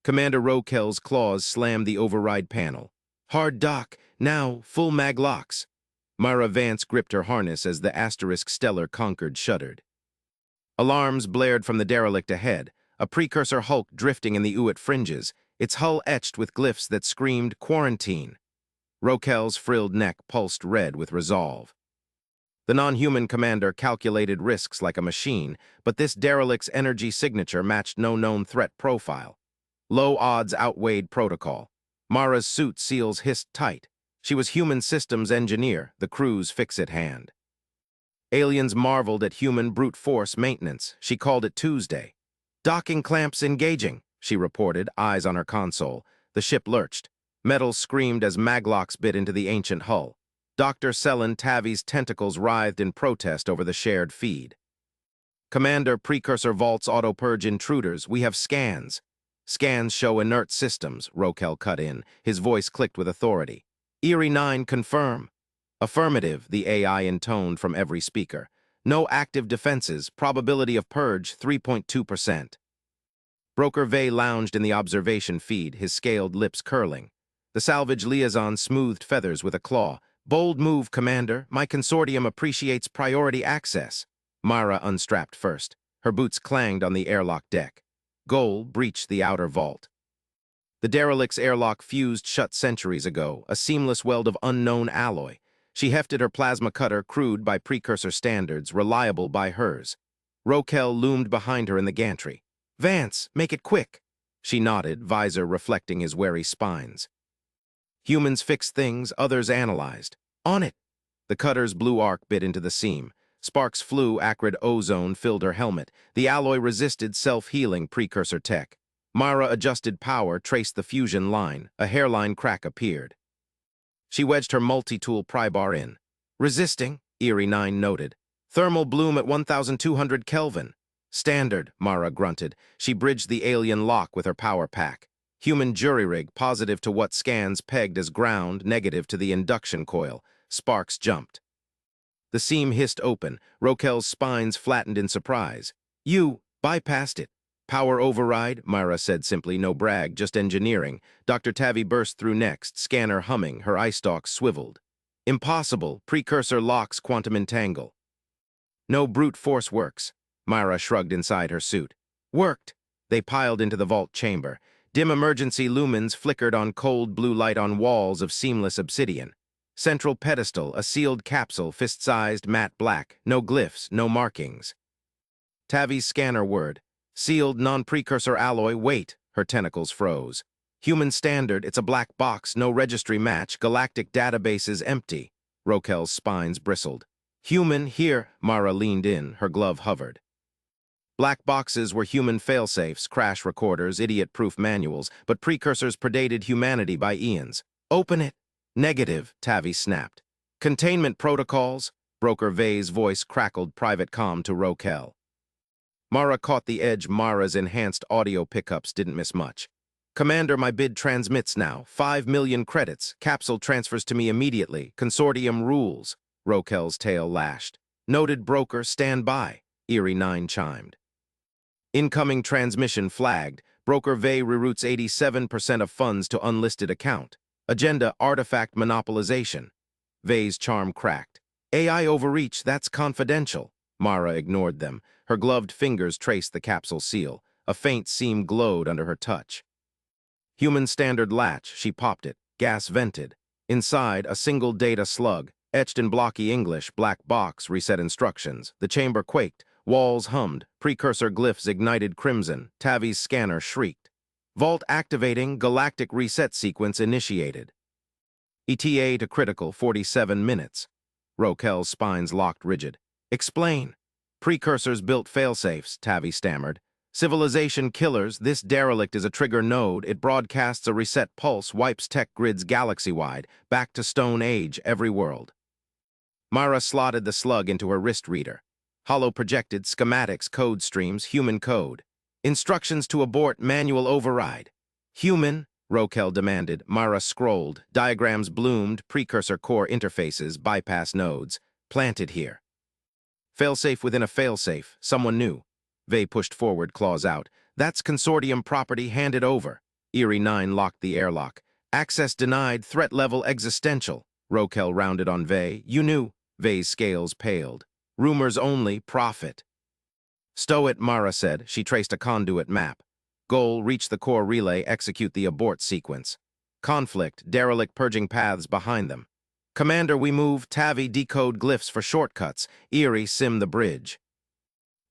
Commander Rokel's claws slammed the override panel. Hard dock, now full mag locks. Mara Vance gripped her harness as the Asterisk Stellar Concord shuddered. Alarms blared from the derelict ahead, a precursor hulk drifting in the Uit fringes, its hull etched with glyphs that screamed quarantine. Rokel's frilled neck pulsed red with resolve. The non-human commander calculated risks like a machine, but this derelict's energy signature matched no known threat profile. Low odds outweighed protocol. Mara's suit seals hissed tight. She was human systems engineer, the crew's fix-it hand. Aliens marveled at human brute force maintenance. She called it Tuesday. Docking clamps engaging, she reported, eyes on her console. The ship lurched. Metal screamed as maglocks bit into the ancient hull. Dr. Selen Tavi's tentacles writhed in protest over the shared feed. Commander, precursor vaults auto-purge intruders. We have scans. Scans show inert systems, Rokel cut in. His voice clicked with authority. Erie 9, confirm. Affirmative, the AI intoned from every speaker. No active defenses, probability of purge 3.2%. Broker Vey lounged in the observation feed, his scaled lips curling. The salvage liaison smoothed feathers with a claw. Bold move, Commander. My consortium appreciates priority access. Mara unstrapped first. Her boots clanged on the airlock deck. Goal breached the outer vault. The derelict's airlock fused shut centuries ago, a seamless weld of unknown alloy. She hefted her plasma cutter, crude by precursor standards, reliable by hers. Rokel loomed behind her in the gantry. Vance, make it quick. She nodded, visor reflecting his wary spines. Humans fixed things, others analyzed. On it! The cutter's blue arc bit into the seam. Sparks flew, acrid ozone filled her helmet. The alloy resisted self-healing precursor tech. Mara adjusted power, traced the fusion line. A hairline crack appeared. She wedged her multi-tool pry bar in. Resisting, Erie 9 noted. Thermal bloom at 1,200 Kelvin. Standard, Mara grunted. She bridged the alien lock with her power pack. Human jury-rig, positive to what scans pegged as ground, negative to the induction coil. Sparks jumped. The seam hissed open. Rokel's spines flattened in surprise. You bypassed it. Power override, Mara said simply, no brag, just engineering. Dr. Tavi burst through next, scanner humming, her eye stalks swiveled. Impossible, precursor locks quantum entangle. No brute force works. Mara shrugged inside her suit. Worked. They piled into the vault chamber. Dim emergency lumens flickered on cold blue light on walls of seamless obsidian. Central pedestal, a sealed capsule, fist-sized, matte black. No glyphs, no markings. Tavi's scanner word. Sealed, non-precursor alloy, wait. Her tentacles froze. Human standard, it's a black box, no registry match. Galactic database is empty. Rokel's spines bristled. Human, here. Mara leaned in, her glove hovered. Black boxes were human failsafes, crash recorders, idiot-proof manuals, but precursors predated humanity by eons. Open it. Negative, Tavi snapped. Containment protocols. Broker Vey's voice crackled private comm to Rokel. Mara caught the edge. Mara's enhanced audio pickups didn't miss much. Commander, my bid transmits now. 5 million credits. Capsule transfers to me immediately. Consortium rules. Rokel's tail lashed. Noted broker, stand by. Erie 9 chimed. Incoming transmission flagged. Broker Vey reroutes 87% of funds to unlisted account. Agenda, artifact monopolization. Vey's charm cracked. AI overreach, that's confidential. Mara ignored them. Her gloved fingers traced the capsule seal. A faint seam glowed under her touch. Human standard latch, she popped it. Gas vented. Inside, a single data slug. Etched in blocky English, black box, reset instructions. The chamber quaked. Walls hummed. Precursor glyphs ignited crimson. Tavi's scanner shrieked. Vault activating. Galactic reset sequence initiated. ETA to critical, 47 minutes. Rokel's spines locked rigid. Explain. Precursors built failsafes, Tavi stammered. Civilization killers, this derelict is a trigger node. It broadcasts a reset pulse, wipes tech grids galaxy-wide, back to Stone Age, every world. Mara slotted the slug into her wrist reader. Holo-projected, schematics, code streams, human code. Instructions to abort, manual override. Human, Rokel demanded. Mara scrolled. Diagrams bloomed, precursor core interfaces, bypass nodes. Planted here. Failsafe within a failsafe. Someone new. Vey pushed forward, claws out. That's consortium property, hand it over. Eerie 9 locked the airlock. Access denied, threat level existential. Rokel rounded on Vey. You knew. Vey's scales paled. Rumors only, profit. Stow it, Mara said. She traced a conduit map. Goal, reach the core relay, execute the abort sequence. Conflict, derelict purging paths behind them. Commander, we move. Tavi, decode glyphs for shortcuts. Eerie, sim the bridge.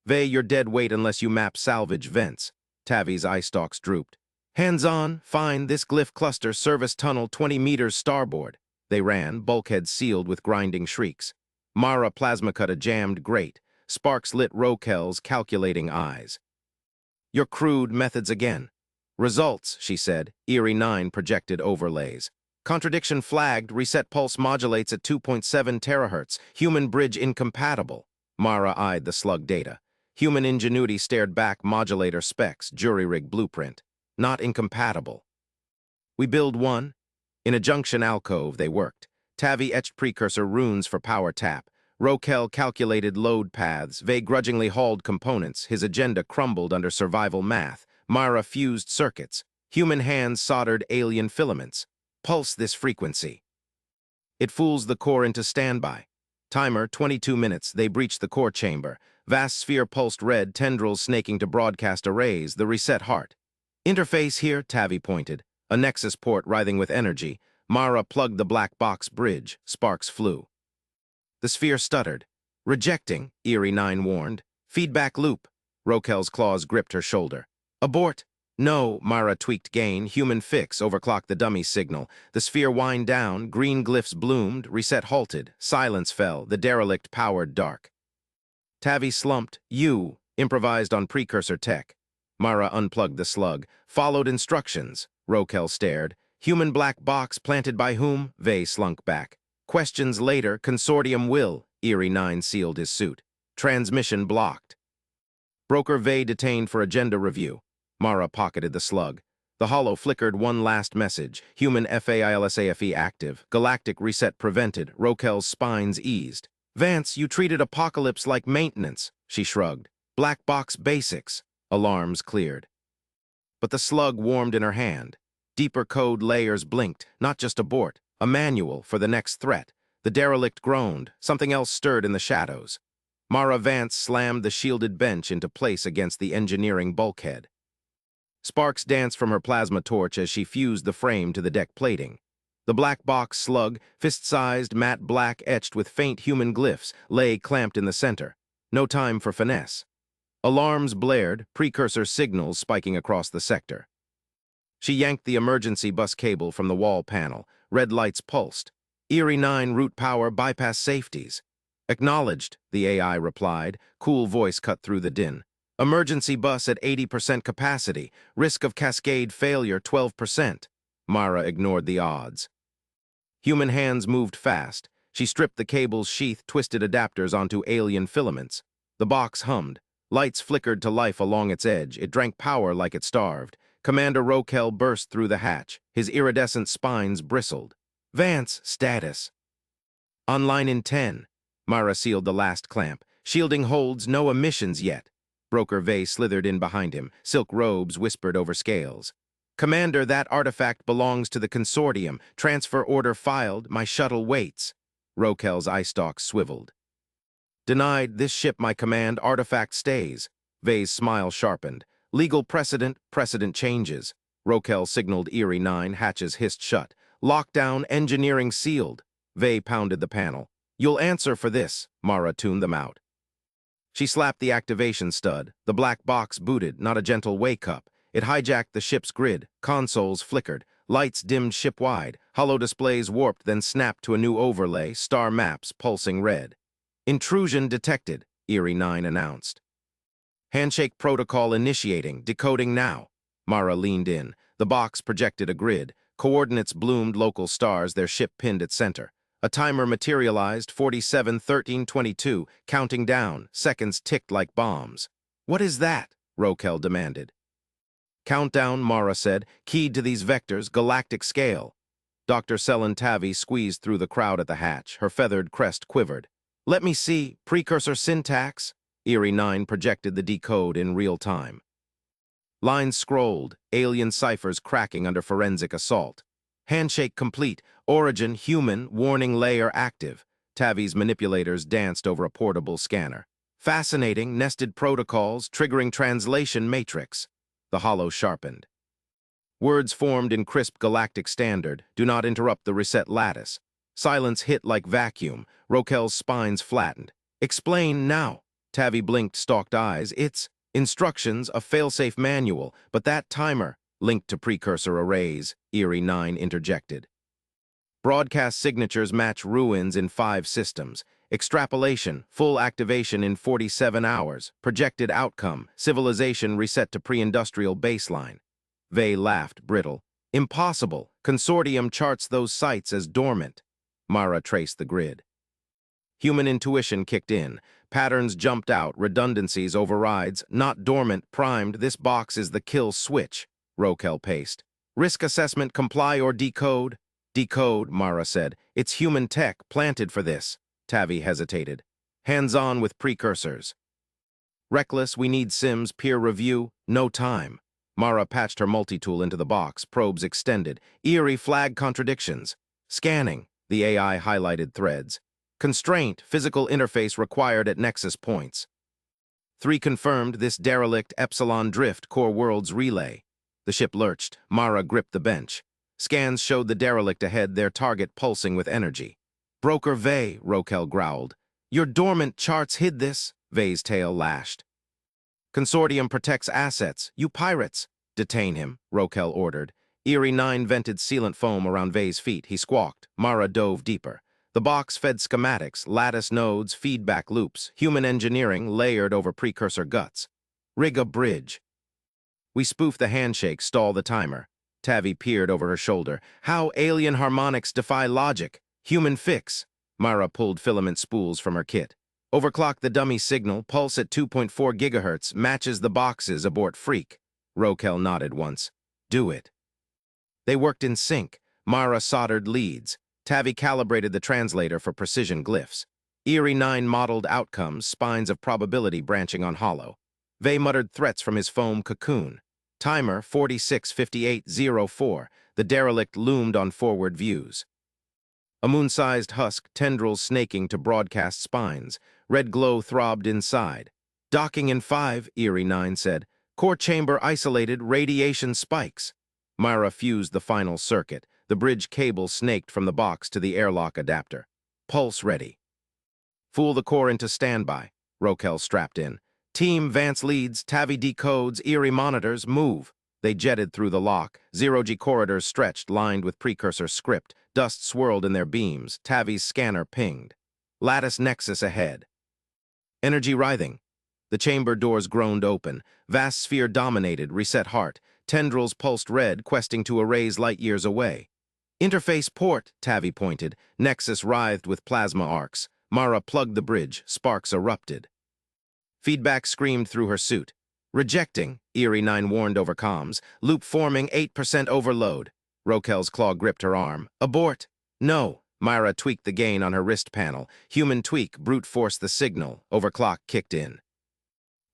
Vey, you're dead weight unless you map salvage vents. Tavi's eye stalks drooped. Hands on, fine, this glyph cluster, service tunnel 20 meters starboard. They ran, bulkheads sealed with grinding shrieks. Mara plasma cut a jammed grate. Sparks lit Rokel's calculating eyes. Your crude methods again. Results, she said. Eerie 9 projected overlays. Contradiction flagged, reset pulse modulates at 2.7 terahertz. Human bridge incompatible. Mara eyed the slug data. Human ingenuity stared back modulator specs, jury rig blueprint. Not incompatible. We build one. In a junction alcove, they worked. Tavi etched precursor runes for power tap. Rokel calculated load paths. Vey grudgingly hauled components. His agenda crumbled under survival math. Mara fused circuits. Human hands soldered alien filaments. Pulse this frequency. It fools the core into standby. Timer, 22 minutes. They breached the core chamber. Vast sphere pulsed red, tendrils snaking to broadcast arrays, the reset heart. Interface here, Tavi pointed. A nexus port writhing with energy. Mara plugged the black box bridge. Sparks flew. The sphere stuttered. Rejecting, Eerie 9 warned. Feedback loop. Rokel's claws gripped her shoulder. Abort. No, Mara tweaked gain. Human fix, overclocked the dummy signal. The sphere whined down. Green glyphs bloomed. Reset halted. Silence fell. The derelict powered dark. Tavi slumped. You, improvised on precursor tech. Mara unplugged the slug. Followed instructions. Rokel stared. Human black box planted by whom? Vey slunk back. Questions later. Consortium will. Eerie 9 sealed his suit. Transmission blocked. Broker Vey detained for agenda review. Mara pocketed the slug. The holo flickered one last message. Human FAILSAFE active. Galactic reset prevented. Rokel's spines eased. Vance, you treated apocalypse like maintenance, she shrugged. Black box basics. Alarms cleared. But the slug warmed in her hand. Deeper code layers blinked, not just abort, a manual for the next threat. The derelict groaned. Something else stirred in the shadows. Mara Vance slammed the shielded bench into place against the engineering bulkhead. Sparks danced from her plasma torch as she fused the frame to the deck plating. The black box slug, fist-sized, matte black etched with faint human glyphs, lay clamped in the center. No time for finesse. Alarms blared, precursor signals spiking across the sector. She yanked the emergency bus cable from the wall panel. Red lights pulsed. Eerie 9 root power bypass safeties. Acknowledged, the AI replied. Cool voice cut through the din. Emergency bus at 80% capacity. Risk of cascade failure 12%. Mara ignored the odds. Human hands moved fast. She stripped the cable's sheath, twisted adapters onto alien filaments. The box hummed. Lights flickered to life along its edge. It drank power like it starved. Commander Rokel burst through the hatch. His iridescent spines bristled. Vance, status. Online in 10. Mara sealed the last clamp. Shielding holds, no emissions yet. Broker Vey slithered in behind him. Silk robes whispered over scales. Commander, that artifact belongs to the consortium. Transfer order filed. My shuttle waits. Rokel's eye stalks swiveled. Denied. This ship, my command. Artifact stays. Vey's smile sharpened. Legal precedent. Precedent changes. Rokel signaled Eerie 9. Hatches hissed shut. Lockdown. Engineering sealed. Vey pounded the panel. You'll answer for this. Mara tuned them out. She slapped the activation stud. The black box booted, not a gentle wake-up. It hijacked the ship's grid. Consoles flickered. Lights dimmed ship-wide. Holo displays warped, then snapped to a new overlay. Star maps pulsing red. Intrusion detected, Eerie 9 announced. Handshake protocol initiating. Decoding now. Mara leaned in. The box projected a grid. Coordinates bloomed local stars, their ship pinned at center. A timer materialized, 47, 13, 22, counting down. Seconds ticked like bombs. What is that? Rokel demanded. Countdown, Mara said, keyed to these vectors, galactic scale. Dr. Selen Tavi squeezed through the crowd at the hatch. Her feathered crest quivered. Let me see. Precursor syntax. Eerie 9 projected the decode in real time. Lines scrolled, alien ciphers cracking under forensic assault. Handshake complete, origin human, warning layer active. Tavi's manipulators danced over a portable scanner. Fascinating, nested protocols, triggering translation matrix. The hollow sharpened. Words formed in crisp galactic standard, do not interrupt the reset lattice. Silence hit like vacuum, Rokel's spines flattened. Explain now. Tavi blinked stalked eyes. It's instructions, a failsafe manual, but that timer, linked to precursor arrays, Eerie 9 interjected. Broadcast signatures match ruins in 5 systems. Extrapolation, full activation in 47 hours. Projected outcome, civilization reset to pre-industrial baseline. Vey laughed, brittle. Impossible. Consortium charts those sites as dormant. Mara traced the grid. Human intuition kicked in. Patterns jumped out, redundancies, overrides. Not dormant, primed. This box is the kill switch. Rokel paced. Risk assessment, comply or decode? Decode, Mara said. It's human tech, planted for this. Tavi hesitated. Hands-on with precursors. Reckless, we need sims, peer review, no time. Mara patched her multi-tool into the box, probes extended. Eerie flag contradictions. Scanning, the AI highlighted threads. Constraint, physical interface required at nexus points. 3 confirmed this derelict Epsilon Drift Core Worlds relay. The ship lurched. Mara gripped the bench. Scans showed the derelict ahead, their target pulsing with energy. Broker Vey, Rokel growled. Your dormant charts hid this, Vey's tail lashed. Consortium protects assets. You pirates. Detain him, Rokel ordered. Eerie 9 vented sealant foam around Vey's feet. He squawked. Mara dove deeper. The box fed schematics, lattice nodes, feedback loops, human engineering layered over precursor guts. Rig a bridge. We spoof the handshake, stall the timer. Tavi peered over her shoulder. How alien harmonics defy logic. Human fix. Mara pulled filament spools from her kit. Overclock the dummy signal, pulse at 2.4 gigahertz, matches the boxes, abort freak. Rokel nodded once. Do it. They worked in sync. Mara soldered leads. Tavi calibrated the translator for precision glyphs. Eerie 9 modeled outcomes, spines of probability branching on hollow. Vey muttered threats from his foam cocoon. Timer 465804. The derelict loomed on forward views. A moon-sized husk, tendrils snaking to broadcast spines. Red glow throbbed inside. Docking in 5, Eerie 9 said. Core chamber isolated, radiation spikes. Mara fused the final circuit. The bridge cable snaked from the box to the airlock adapter. Pulse ready. Fool the core into standby. Rokel strapped in. Team, Vance leads, Tavi decodes, Eerie monitors, move. They jetted through the lock. Zero-G corridors stretched, lined with precursor script. Dust swirled in their beams. Tavi's scanner pinged. Lattice nexus ahead. Energy writhing. The chamber doors groaned open. Vast sphere dominated, reset heart. Tendrils pulsed red, questing to arrays light years away. Interface port, Tavi pointed. Nexus writhed with plasma arcs. Mara plugged the bridge. Sparks erupted. Feedback screamed through her suit. Rejecting, Eerie 9 warned over comms. Loop forming, 8% overload. Rokel's claw gripped her arm. Abort. No. Mara tweaked the gain on her wrist panel. Human tweak, brute force the signal. Overclock kicked in.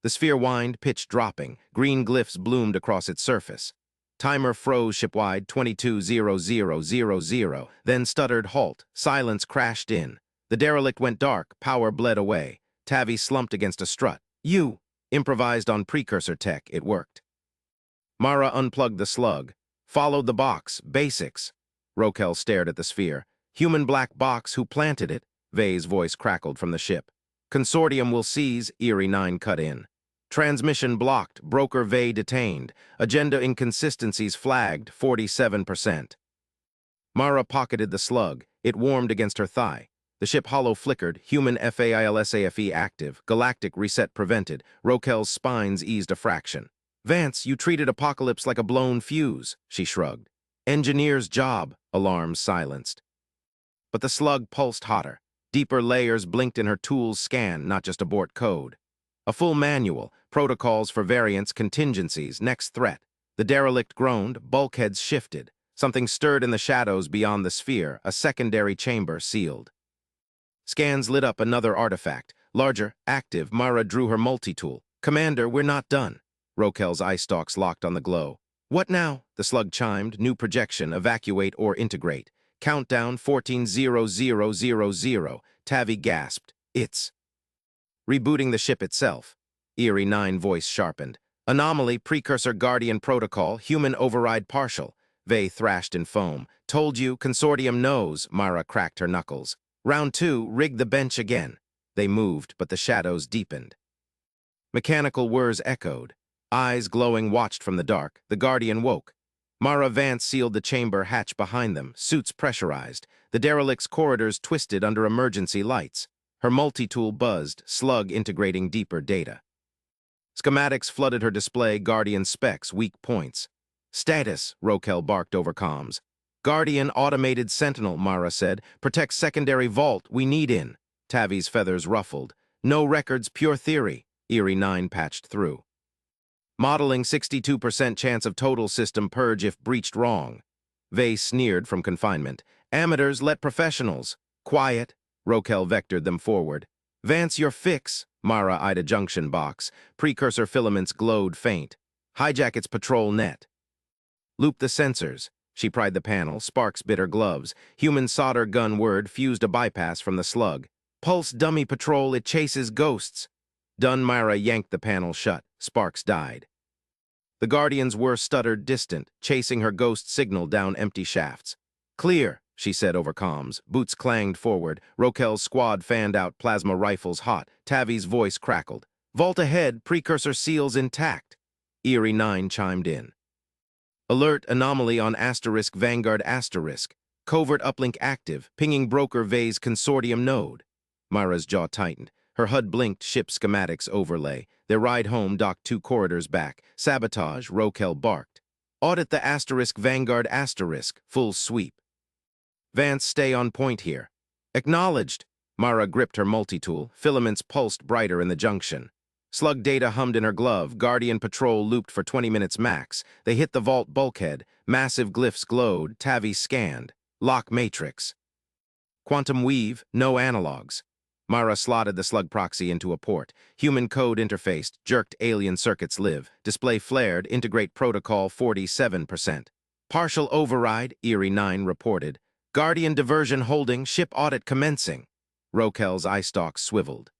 The sphere whined, pitch dropping. Green glyphs bloomed across its surface. Timer froze shipwide 22:00:00, then stuttered halt. Silence crashed in. The derelict went dark, power bled away. Tavi slumped against a strut. You! Improvised on precursor tech, it worked. Mara unplugged the slug. Followed the box, basics. Rokel stared at the sphere. Human black box, who planted it? Vey's voice crackled from the ship. Consortium will seize, Eerie 9 cut in. Transmission blocked, broker Vey detained. Agenda inconsistencies flagged, 47%. Mara pocketed the slug. It warmed against her thigh. The ship hollow flickered, human FAILSAFE active, galactic reset prevented. Rokel's spines eased a fraction. Vance, you treated Apocalypse like a blown fuse, she shrugged. Engineer's job, alarms silenced. But the slug pulsed hotter. Deeper layers blinked in her tool's scan, not just abort code. A full manual, protocols for variants, contingencies, next threat. The derelict groaned, bulkheads shifted. Something stirred in the shadows beyond the sphere, a secondary chamber sealed. Scans lit up another artifact. Larger, active, Mara drew her multi-tool. Commander, we're not done. Rokel's eye stalks locked on the glow. What now? The slug chimed. New projection. Evacuate or integrate. Countdown 14:00:00. Tavi gasped. It's rebooting the ship itself. Eerie 9 voice sharpened. Anomaly, precursor guardian protocol, human override partial. Vey thrashed in foam. Told you, consortium knows, Mara cracked her knuckles. Round 2, rig the bench again. They moved, but the shadows deepened. Mechanical whirs echoed. Eyes glowing watched from the dark. The guardian woke. Mara Vance sealed the chamber hatch behind them, suits pressurized. The derelict's corridors twisted under emergency lights. Her multi-tool buzzed, slug integrating deeper data. Schematics flooded her display, Guardian specs, weak points. Status, Rokel barked over comms. Guardian automated sentinel, Mara said. Protect secondary vault, we need in. Tavi's feathers ruffled. No records, pure theory. Eerie 9 patched through. Modeling 62% chance of total system purge if breached wrong. Vey sneered from confinement. Amateurs let professionals. Quiet. Rokel vectored them forward. Vance your fix. Mara eyed a junction box. Precursor filaments glowed faint. Hijack its patrol net. Loop the sensors. She pried the panel. Sparks bit her gloves. Human solder gun word fused a bypass from the slug. Pulse dummy patrol, it chases ghosts. Done. Myra yanked the panel shut. Sparks died. The Guardians were stuttered distant, chasing her ghost signal down empty shafts. Clear, she said over comms. Boots clanged forward. Rokel's squad fanned out, plasma rifles hot. Tavi's voice crackled. Vault ahead, precursor seals intact. Eerie 9 chimed in. Alert, anomaly on asterisk Vanguard asterisk. Covert uplink active, pinging broker Vey's consortium node. Myra's jaw tightened. Her HUD blinked, ship schematics overlay. Their ride home docked 2 corridors back. Sabotage, Rokel barked. Audit the asterisk Vanguard asterisk, full sweep. Vance, stay on point here. Acknowledged. Mara gripped her multi-tool. Filaments pulsed brighter in the junction. Slug data hummed in her glove. Guardian patrol looped for 20 minutes max. They hit the vault bulkhead. Massive glyphs glowed. Tavi scanned. Lock matrix. Quantum weave, no analogs. Mara slotted the slug proxy into a port. Human code interfaced, jerked alien circuits live. Display flared, integrate protocol 47%. Partial override, Eerie 9 reported. Guardian diversion holding, ship audit commencing. Rokel's eye stalks swiveled.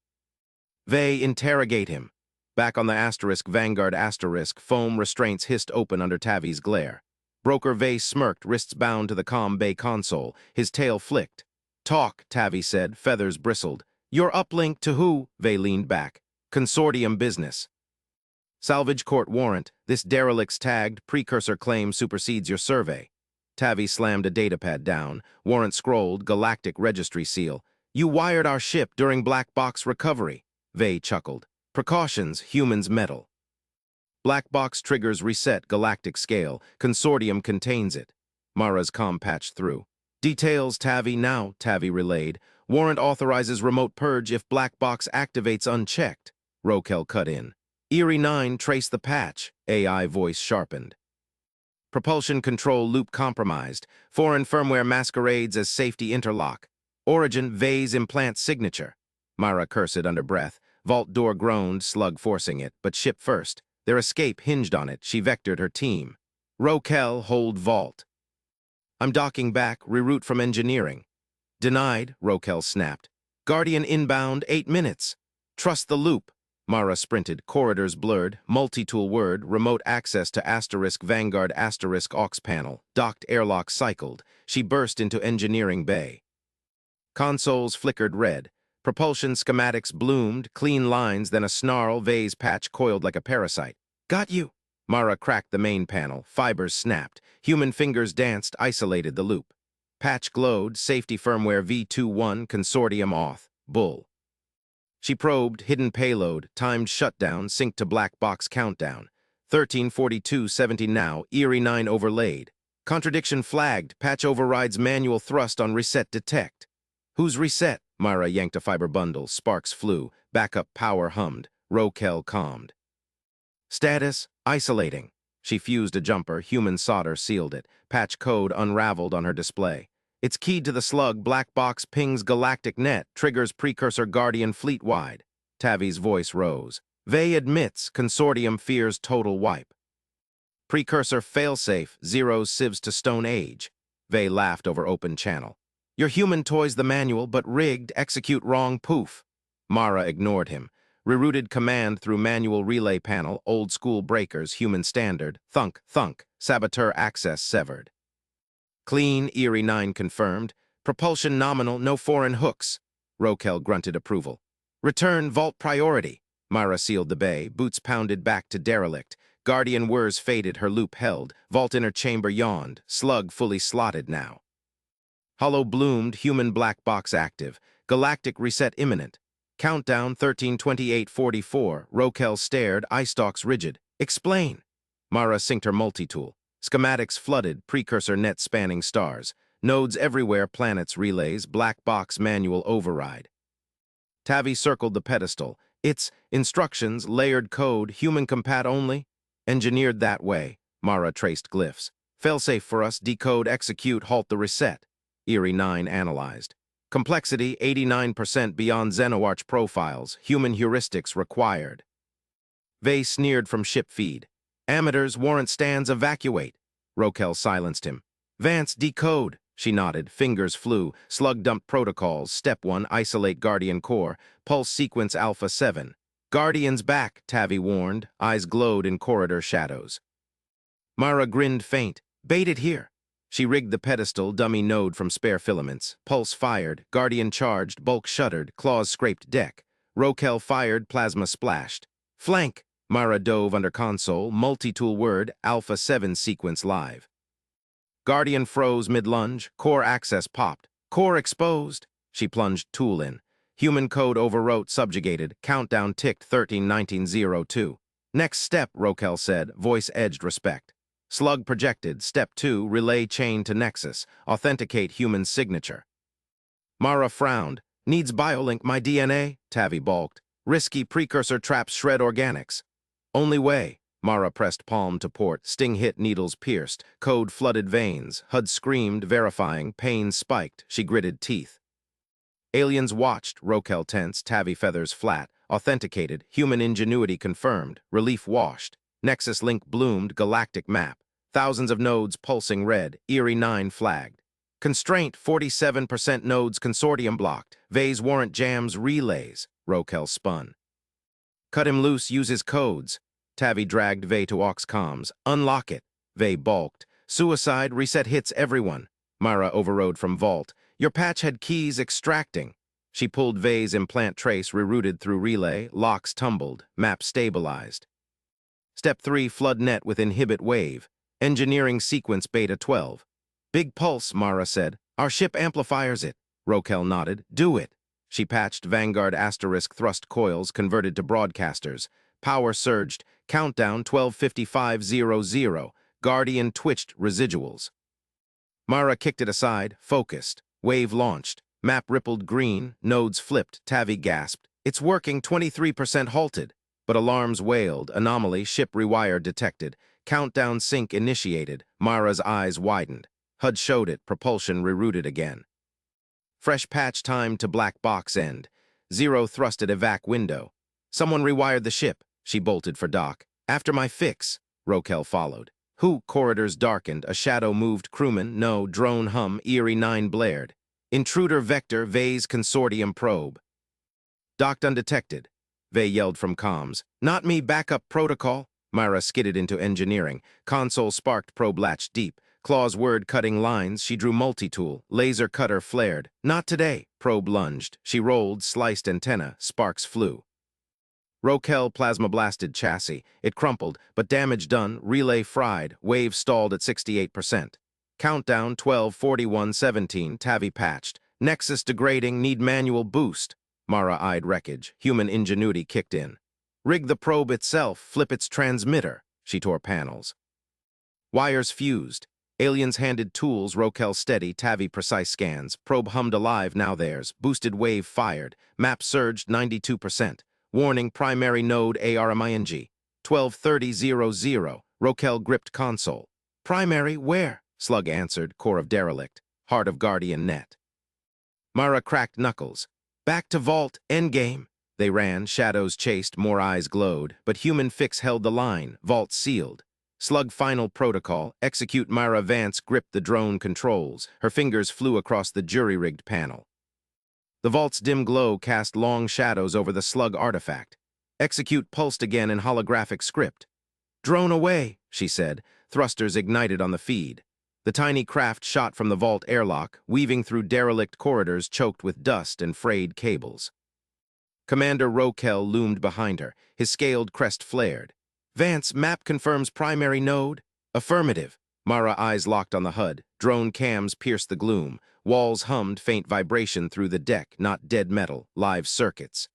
Vey, interrogate him. Back on the asterisk Vanguard asterisk, foam restraints hissed open under Tavi's glare. Broker Vey smirked, wrists bound to the comm bay console. His tail flicked. Talk, Tavi said, feathers bristled. Your uplink to who? Vey leaned back. Consortium business. Salvage court warrant. This derelict's tagged. Precursor claim supersedes your survey. Tavi slammed a datapad down. Warrant scrolled. Galactic registry seal. You wired our ship during black box recovery. Vey chuckled. Precautions. Humans meddle. Black box triggers reset. Galactic scale. Consortium contains it. Mara's comm patched through. Details, Tavi, now, Tavi relayed. Warrant authorizes remote purge if black box activates unchecked. Rokel cut in. Eerie 9 trace the patch. AI voice sharpened. Propulsion control loop compromised. Foreign firmware masquerades as safety interlock. Origin, Vey's implant signature. Mara cursed under breath. Vault door groaned, slug forcing it, but ship first. Their escape hinged on it. She vectored her team. Rokel, hold vault. I'm docking back, reroute from engineering. Denied, Rokel snapped. Guardian inbound, 8 minutes. Trust the loop. Mara sprinted, corridors blurred, multi-tool word, remote access to asterisk Vanguard asterisk aux panel, docked airlock cycled. She burst into engineering bay. Consoles flickered red. Propulsion schematics bloomed, clean lines, then a snarl, Vey's patch coiled like a parasite. Got you. Mara cracked the main panel, fibers snapped. Human fingers danced, isolated the loop. Patch glowed, safety firmware V21, consortium auth, bull. She probed, hidden payload, timed shutdown, sync to black box countdown. 13:42:70 now, Eerie 9 overlaid. Contradiction flagged, patch overrides manual thrust on reset detect. Who's reset? Mara yanked a fiber bundle, sparks flew, backup power hummed, Rokel calmed. Status, isolating. She fused a jumper, human solder sealed it, patch code unraveled on her display. It's keyed to the slug, black box pings galactic net, triggers precursor guardian fleet-wide. Tavi's voice rose. Vey admits consortium fears total wipe. Precursor failsafe, zeros sieves to Stone Age. Vey laughed over open channel. Your human toys the manual, but rigged, execute wrong, poof. Mara ignored him. Rerouted command through manual relay panel, old school breakers, human standard, thunk, thunk, saboteur access severed. Clean, Eerie 9 confirmed. Propulsion nominal, no foreign hooks. Rokel grunted approval. Return vault priority. Mara sealed the bay, boots pounded back to derelict. Guardian whirs faded, her loop held. Vault inner chamber yawned, slug fully slotted now. Hollow bloomed, human black box active. Galactic reset imminent. Countdown 13:28:44. Rokel stared, eye stalks rigid. Explain. Mara synced her multi-tool. Schematics flooded, precursor net spanning stars. Nodes everywhere, planets relays, black box manual override. Tavi circled the pedestal. It's instructions, layered code, human compat only. Engineered that way. Mara traced glyphs. Failsafe for us, decode, execute, halt the reset. Eerie 9 analyzed. Complexity 89% beyond Xenoarch profiles, human heuristics required. Vey sneered from ship feed. Amateurs, warrant stands, evacuate. Rokel silenced him. Vance, decode. She nodded, fingers flew. Slug dumped protocols. Step 1, isolate Guardian core. Pulse sequence Alpha 7. Guardians back, Tavi warned. Eyes glowed in corridor shadows. Mara grinned faint. Bait it here. She rigged the pedestal, dummy node from spare filaments. Pulse fired. Guardian charged. Bulk shuddered. Claws scraped deck. Rokel fired. Plasma splashed. Flank. Mara dove under console. Multi-tool word. Alpha 7 sequence live. Guardian froze mid-lunge. Core access popped. Core exposed. She plunged tool in. Human code overwrote, subjugated. Countdown ticked 13:19:02. Next step, Rokel said. Voice edged respect. Slug projected. Step 2, relay chain to Nexus. Authenticate human signature. Mara frowned. Needs biolink my DNA? Tavi balked. Risky precursor traps shred organics. Only way. Mara pressed palm to port. Sting hit, needles pierced. Code flooded veins. HUD screamed, verifying. Pain spiked. She gritted teeth. Aliens watched. Rokel tense. Tavi feathers flat. Authenticated. Human ingenuity confirmed. Relief washed. Nexus link bloomed. Galactic map. Thousands of nodes pulsing red. Eerie 9 flagged. Constraint 47% nodes consortium blocked. Vey's warrant jams relays. Rokel spun. Cut him loose, use his codes. Tavi dragged Vey to aux comms. Unlock it. Vey balked. Suicide, reset hits everyone. Mara overrode from vault. Your patch had keys extracting. She pulled Vey's implant trace, rerouted through relay. Locks tumbled. Map stabilized. Step 3, flood net with inhibit wave. Engineering sequence beta 12. Big pulse, Mara said. Our ship amplifiers it. Rokel nodded. Do it. She patched Vanguard asterisk thrust coils, converted to broadcasters. Power surged. Countdown 12:55:00. Guardian twitched residuals. Mara kicked it aside, focused. Wave launched. Map rippled green. Nodes flipped. Tavi gasped. It's working, 23% halted. But alarms wailed. Anomaly, ship rewire detected. Countdown sync initiated. Mara's eyes widened. HUD showed it. Propulsion rerouted again. Fresh patch time to black box end. Zero thrusted evac window. Someone rewired the ship. She bolted for dock. After my fix. Rokel followed. Who? Corridors darkened. A shadow moved. Crewman. No. Drone hum. Eerie 9 blared. Intruder vector. Vey's consortium probe. Docked undetected. Vey yelled from comms. Not me. Backup protocol. Mara skidded into engineering. Console sparked, probe latched deep. Claws word cutting lines. She drew multi-tool. Laser cutter flared. Not today. Probe lunged. She rolled, sliced antenna. Sparks flew. Rokel plasma blasted chassis. It crumpled, but damage done. Relay fried. Wave stalled at 68%. Countdown 12:41:17. Tavi patched. Nexus degrading. Need manual boost. Mara eyed wreckage. Human ingenuity kicked in. Rig the probe itself, flip its transmitter. She tore panels. Wires fused. Aliens handed tools, Rokel steady, Tavi precise scans. Probe hummed alive, now theirs. Boosted wave fired. Map surged 92%. Warning, primary node ARMING. 12:30:00. Rokel gripped console. Primary, where? Slug answered, core of derelict. Heart of Guardian net. Mara cracked knuckles. Back to vault, endgame. They ran, shadows chased, more eyes glowed, but human fix held the line, vault sealed. Slug final protocol, execute. Myra Vance gripped the drone controls. Her fingers flew across the jury-rigged panel. The vault's dim glow cast long shadows over the slug artifact. Execute pulsed again in holographic script. Drone away, she said. Thrusters ignited on the feed. The tiny craft shot from the vault airlock, weaving through derelict corridors choked with dust and frayed cables. Commander Rokel loomed behind her. His scaled crest flared. Vance, map confirms primary node? Affirmative. Mara eyes locked on the HUD. Drone cams pierced the gloom. Walls hummed, faint vibration through the deck, not dead metal, live circuits.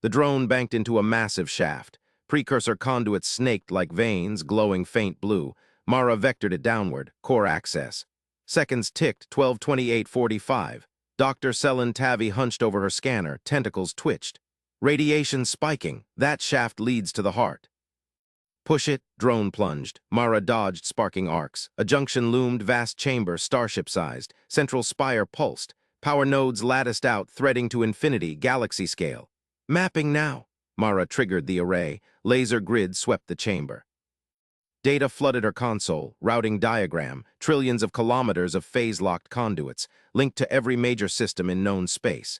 The drone banked into a massive shaft. Precursor conduits snaked like veins, glowing faint blue. Mara vectored it downward, core access. Seconds ticked, 12:28:45. Dr. Selen Tavi hunched over her scanner, tentacles twitched. Radiation spiking, that shaft leads to the heart. Push it, drone plunged. Mara dodged sparking arcs. A junction loomed, vast chamber, starship-sized. Central spire pulsed. Power nodes latticed out, threading to infinity, galaxy scale. Mapping now. Mara triggered the array. Laser grid swept the chamber. Data flooded her console, routing diagram, trillions of kilometers of phase-locked conduits, linked to every major system in known space.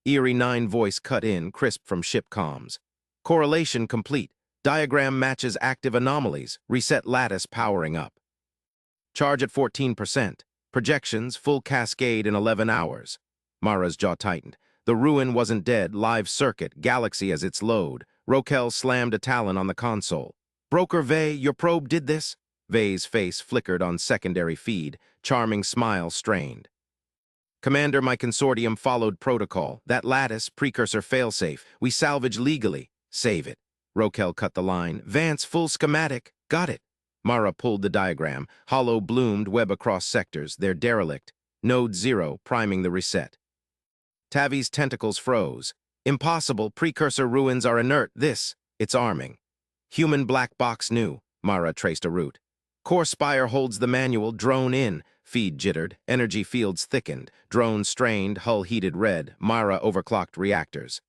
Eerie 9 voice cut in, crisp from ship comms. Correlation complete. Diagram matches active anomalies. Reset lattice powering up. Charge at 14%. Projections, full cascade in 11 hours. Mara's jaw tightened. The ruin wasn't dead, live circuit, galaxy as its load. Rokel slammed a talon on the console. Broker Vey, your probe did this? Vey's face flickered on secondary feed, charming smile strained. Commander, my consortium followed protocol. That lattice, precursor failsafe, we salvage legally. Save it. Rokel cut the line. Vance, full schematic. Got it. Mara pulled the diagram. Hollow bloomed, web across sectors. They're derelict. Node 0, priming the reset. Tavi's tentacles froze. Impossible, precursor ruins are inert. It's arming. Human black box new. Mara traced a route. Core spire holds the manual, drone in. Feed jittered, energy fields thickened. Drone strained, hull heated red. Mara overclocked reactors.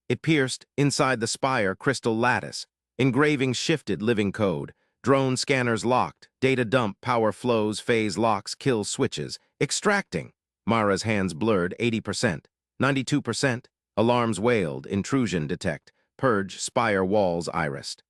It pierced, inside the spire, crystal lattice. Engravings shifted, living code. Drone scanners locked. Data dump, power flows, phase locks, kill switches. Extracting. Mara's hands blurred, 80%. 92%. Alarms wailed, intrusion detect. Purge, spire walls irised.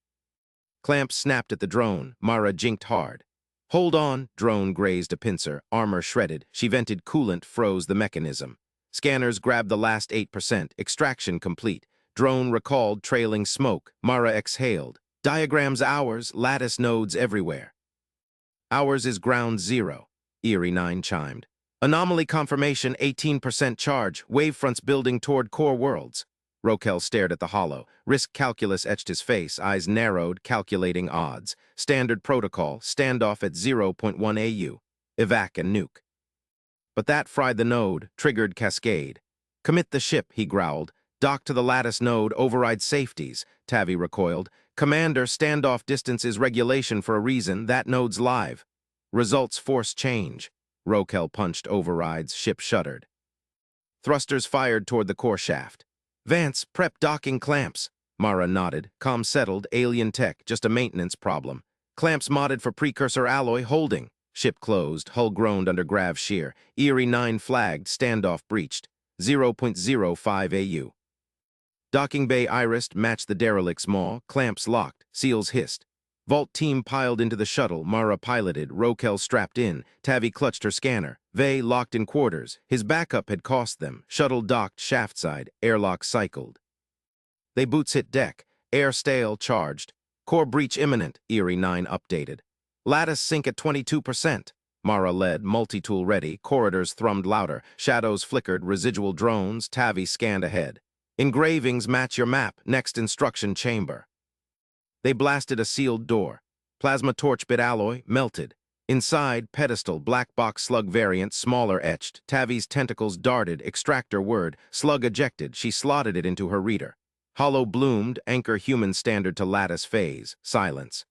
Clamps snapped at the drone. Mara jinked hard. Hold on. Drone grazed a pincer. Armor shredded. She vented coolant, froze the mechanism. Scanners grabbed the last 8%. Extraction complete. Drone recalled, trailing smoke. Mara exhaled. Diagrams ours, lattice nodes everywhere. Ours is ground 0. Eerie 9 chimed. Anomaly confirmation, 18% charge. Wavefronts building toward core worlds. Rokel stared at the hollow. Risk calculus etched his face, eyes narrowed, calculating odds. Standard protocol, standoff at 0.1 AU. Evac and nuke. But that fried the node, triggered cascade. Commit the ship, he growled. Dock to the lattice node, override safeties. Tavi recoiled. Commander, standoff distance is regulation for a reason. That node's live. Results force change. Rokel punched overrides, ship shuddered. Thrusters fired toward the core shaft. Vance, prep docking clamps. Mara nodded. Comm settled, alien tech, just a maintenance problem. Clamps modded for precursor alloy, holding. Ship closed, hull groaned under grav shear. Eerie 9 flagged, standoff breached. 0.05 AU. Docking bay irised, matched the derelict's maw. Clamps locked, seals hissed. Vault team piled into the shuttle. Mara piloted, Rokel strapped in. Tavi clutched her scanner. Vey locked in quarters. His backup had cost them. Shuttle docked, shaft side. Airlock cycled. They boots hit deck. Air stale, charged. Core breach imminent, Eerie 9 updated. Lattice sink at 22%. Mara led, multi-tool ready. Corridors thrummed louder. Shadows flickered, residual drones. Tavi scanned ahead. Engravings match your map. Next instruction chamber. They blasted a sealed door. Plasma torch bit alloy, melted. Inside, pedestal, black box slug variant, smaller etched. Tavi's tentacles darted, extractor word. Slug ejected, she slotted it into her reader. Hollow bloomed, anchor human standard to lattice phase. Silence.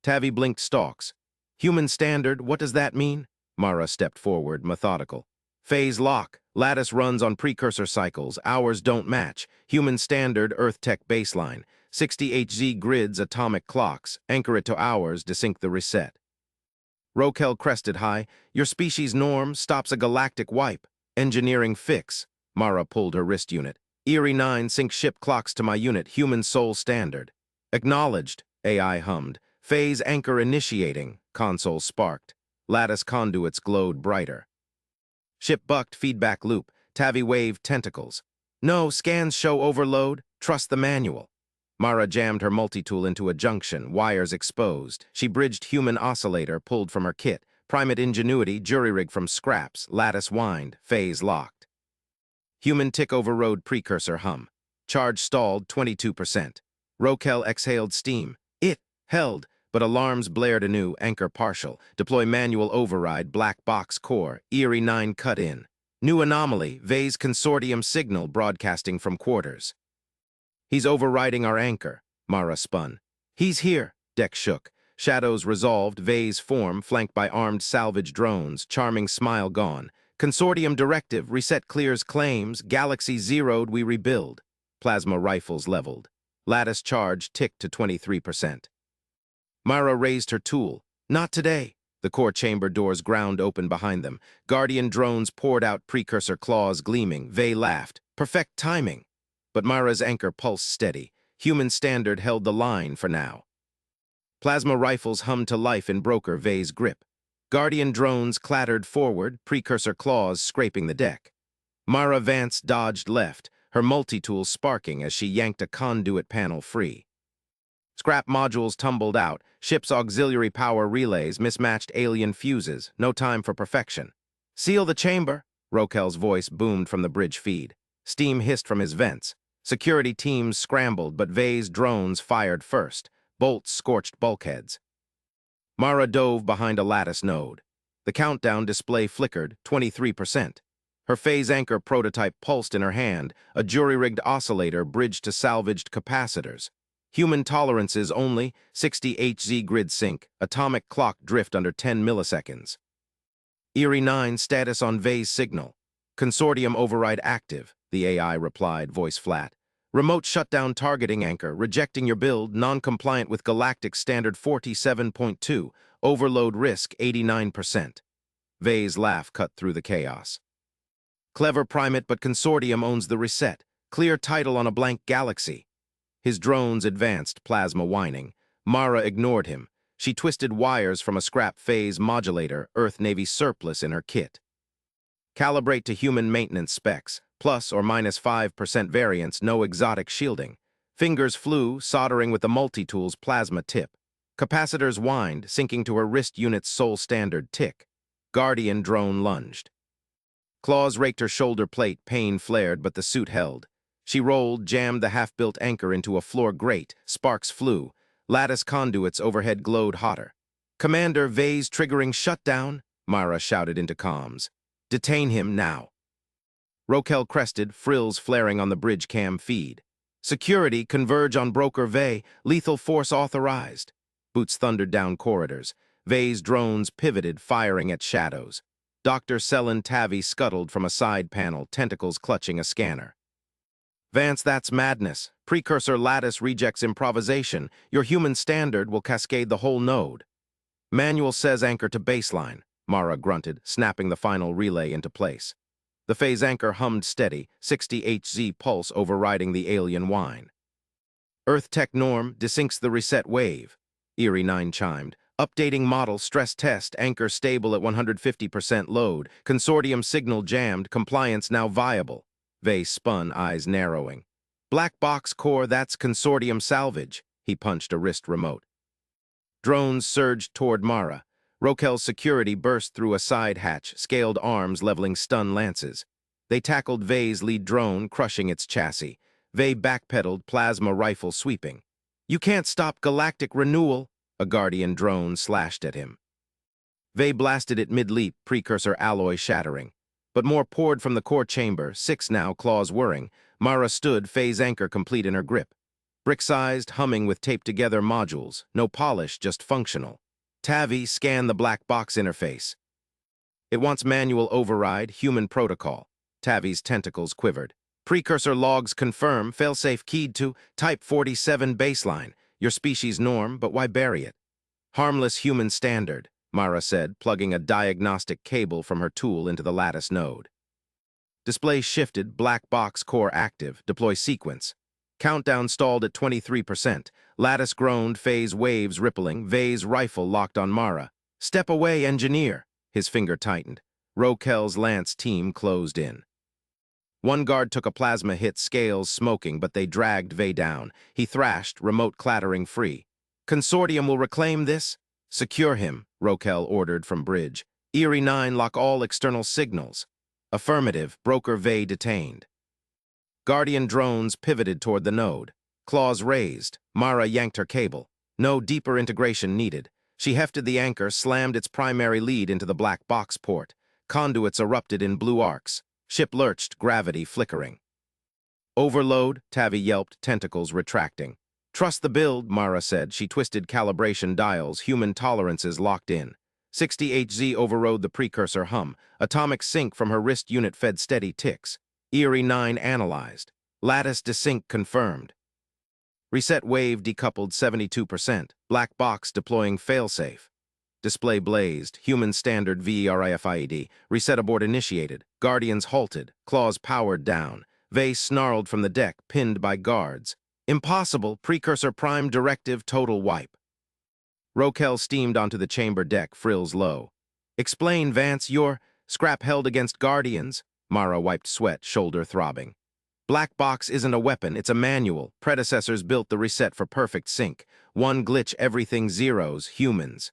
Tavi blinked stalks. Human standard, what does that mean? Mara stepped forward, methodical. Phase lock. Lattice runs on precursor cycles. Hours don't match. Human standard Earth tech baseline. 60 HZ grids atomic clocks. Anchor it to hours to sync the reset. Rokel crested high. Your species norm stops a galactic wipe. Engineering fix. Mara pulled her wrist unit. Erie 9 sync ship clocks to my unit. Human soul standard. Acknowledged. AI hummed. Phase anchor initiating. Console sparked. Lattice conduits glowed brighter. Ship bucked feedback loop. Tavi waved tentacles. No, scans show overload. Trust the manual. Mara jammed her multi-tool into a junction, wires exposed. She bridged human oscillator pulled from her kit. Primate ingenuity, jury rig from scraps. Lattice wind. Phase locked. Human tick overrode precursor hum. Charge stalled 22%. Rokel exhaled steam. It held, but alarms blared anew. Anchor partial. Deploy manual override. Black box core. Erie 9 cut in. New anomaly. Vase consortium signal broadcasting from quarters. He's overriding our anchor. Mara spun. He's here. Deck shook. Shadows resolved. Vase form flanked by armed salvage drones. Charming smile gone. Consortium directive, reset clears claims, galaxy zeroed, we rebuild. Plasma rifles leveled. Lattice charge ticked to 23%. Mara raised her tool. Not today. The core chamber doors ground open behind them. Guardian drones poured out precursor claws gleaming. Vey laughed. Perfect timing. But Mara's anchor pulsed steady. Human standard held the line for now. Plasma rifles hummed to life in broker Vey's grip. Guardian drones clattered forward, precursor claws scraping the deck. Mara Vance dodged left, her multi-tool sparking as she yanked a conduit panel free. Scrap modules tumbled out, ship's auxiliary power relays, mismatched alien fuses, no time for perfection. Seal the chamber, Rokel's voice boomed from the bridge feed. Steam hissed from his vents. Security teams scrambled, but Vey's drones fired first. Bolts scorched bulkheads. Mara dove behind a lattice node. The countdown display flickered, 23%. Her phase anchor prototype pulsed in her hand, a jury-rigged oscillator bridged to salvaged capacitors. Human tolerances only, 60 HZ grid sync, atomic clock drift under 10 milliseconds. Erie 9 status on Vey's signal. Consortium override active, the AI replied, voice flat. Remote shutdown targeting anchor, rejecting your build, non-compliant with Galactic Standard 47.2, overload risk 89%. Vey's laugh cut through the chaos. Clever primate, but Consortium owns the reset. Clear title on a blank galaxy. His drones advanced, plasma whining. Mara ignored him. She twisted wires from a scrap phase modulator, Earth-Navy surplus in her kit. Calibrate to human maintenance specs. Plus or minus 5% variance, no exotic shielding. Fingers flew, soldering with the multi-tool's plasma tip. Capacitors whined, sinking to her wrist unit's sole standard tick. Guardian drone lunged. Claws raked her shoulder plate, pain flared, but the suit held. She rolled, jammed the half-built anchor into a floor grate. Sparks flew. Lattice conduits overhead glowed hotter. Commander, Vey's triggering shutdown, Mara shouted into comms. Detain him now. Rokel crested, frills flaring on the bridge cam feed. Security, converge on broker Vey, lethal force authorized. Boots thundered down corridors. Vey's drones pivoted, firing at shadows. Dr. Selen Tavi scuttled from a side panel, tentacles clutching a scanner. Vance, that's madness. Precursor lattice rejects improvisation. Your human standard will cascade the whole node. Manual says anchor to baseline, Mara grunted, snapping the final relay into place. The phase anchor hummed steady, 60 HZ pulse overriding the alien whine. Earth tech norm desyncs the reset wave. Erie 9 chimed. Updating model, stress test, anchor stable at 150% load. Consortium signal jammed, compliance now viable. Vey spun, eyes narrowing. Black box core, that's consortium salvage. He punched a wrist remote. Drones surged toward Mara. Rokel's security burst through a side hatch, scaled arms leveling stun lances. They tackled Vey's lead drone, crushing its chassis. Vey backpedaled, plasma rifle sweeping. You can't stop galactic renewal, a Guardian drone slashed at him. Vey blasted it mid-leap, precursor alloy shattering. But more poured from the core chamber, 6 now, claws whirring. Mara stood, phase anchor complete in her grip. Brick-sized, humming with taped-together modules. No polish, just functional. Tavi scanned the black box interface. It wants manual override, human protocol. Tavi's tentacles quivered. Precursor logs confirm, failsafe keyed to Type 47 baseline. Your species norm, but why bury it? Harmless human standard, Mara said, plugging a diagnostic cable from her tool into the lattice node. Display shifted, black box core active, deploy sequence. Countdown stalled at 23%. Lattice groaned, phase waves rippling, vase rifle locked on Mara. Step away, engineer. His finger tightened. Rokel's Lance team closed in. One guard took a plasma hit, scales smoking, but they dragged Vey down. He thrashed, remote clattering free. Consortium will reclaim this? Secure him, Rokel ordered from bridge. Erie 9, lock all external signals. Affirmative, broker Vey detained. Guardian drones pivoted toward the node. Claws raised. Mara yanked her cable. No deeper integration needed. She hefted the anchor, slammed its primary lead into the black box port. Conduits erupted in blue arcs. Ship lurched, gravity flickering. Overload, Tavi yelped, tentacles retracting. Trust the build, Mara said. She twisted calibration dials, human tolerances locked in. 60HZ overrode the precursor hum. Atomic sync from her wrist unit fed steady ticks. Erie 9 analyzed. Lattice desync confirmed. Reset wave decoupled 72%. Black box deploying failsafe. Display blazed. Human standard VERIFIED. Reset abort initiated. Guardians halted. Claws powered down. Vey snarled from the deck, pinned by guards. Impossible. Precursor prime directive total wipe. Rokel steamed onto the chamber deck, frills low. Explain, Vance, your scrap held against Guardians. Mara wiped sweat, shoulder throbbing. Black box isn't a weapon, it's a manual. Predecessors built the reset for perfect sync. One glitch, everything zeros, humans.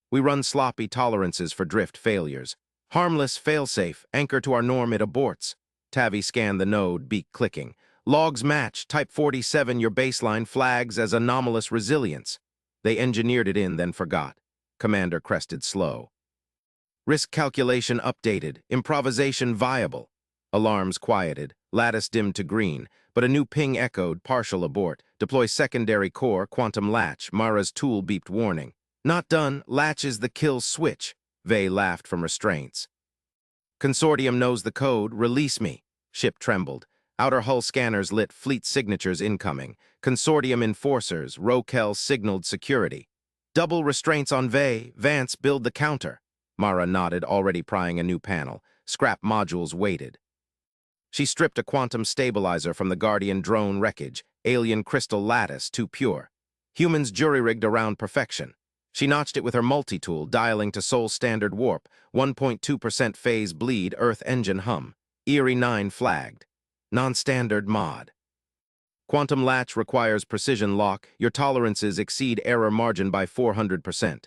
We run sloppy tolerances for drift failures. Harmless, failsafe, anchor to our norm, it aborts. Tavi scanned the node, beak clicking. Logs match, Type 47, your baseline flags as anomalous resilience. They engineered it in, then forgot. Commander crested slow. Risk calculation updated, improvisation viable. Alarms quieted, lattice dimmed to green, but a new ping echoed, partial abort. Deploy secondary core, quantum latch. Mara's tool beeped warning. Not done, latch is the kill switch. Vey laughed from restraints. Consortium knows the code, release me. Ship trembled. Outer hull scanners lit, fleet signatures incoming. Consortium enforcers, Rokel signaled security. Double restraints on Vey, Vance build the counter. Mara nodded, already prying a new panel. Scrap modules waited. She stripped a quantum stabilizer from the Guardian drone wreckage. Alien crystal lattice, too pure. Humans jury-rigged around perfection. She notched it with her multi-tool, dialing to Sol standard warp. 1.2% phase bleed, Earth engine hum. Erie 9 flagged. Non-standard mod. Quantum latch requires precision lock. Your tolerances exceed error margin by 400%.